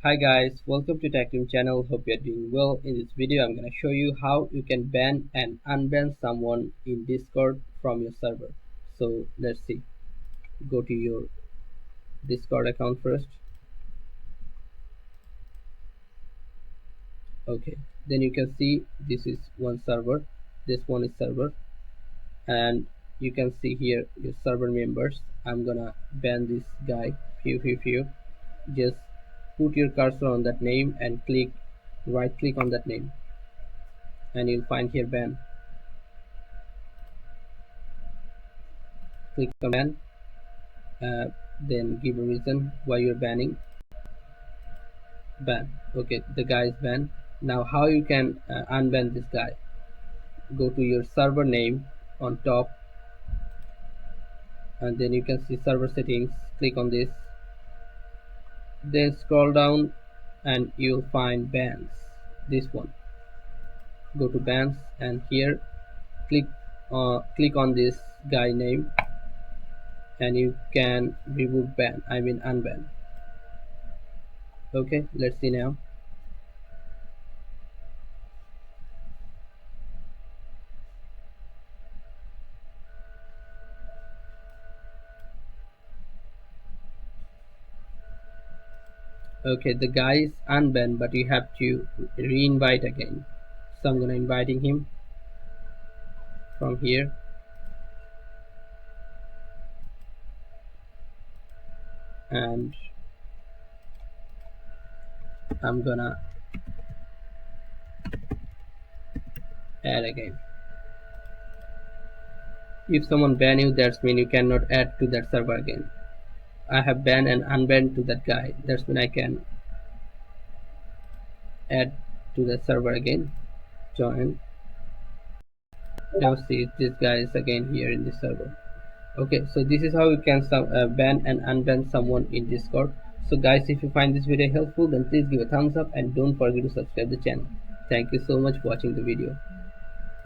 Hi guys, welcome to Tech Team channel. Hope you're doing well. In this video, I'm gonna show you how you can ban and unban someone in Discord from your server. So let's see. Go to your Discord account first. Okay, then you can see this is one server. This one is server, and you can see here your server members. I'm gonna ban this guy. Few. Just put your cursor on that name and right click on that name, and you'll find here ban. Click on ban, then give a reason why you're banning. Ban. Okay, the guy is banned. Now how you can unban this guy? Go to your server name on top, and then you can see server settings. Click on this, then scroll down and you'll find bans. This one. Go to bans, and here click on this guy name, and you can remove ban, I mean unban. Okay, let's see now. Okay, the guy is unbanned, but you have to re-invite again. So I'm gonna inviting him from here, and I'm gonna add again. If someone ban you, that's mean you cannot add to that server again. I have banned and unbanned to that guy. That's when I can add to the server again. Join. Now see, this guy is again here in this server. Okay, so this is how you can ban and unban someone in Discord. So guys, if you find this video helpful, then please give a thumbs up and don't forget to subscribe the channel. Thank you so much for watching the video.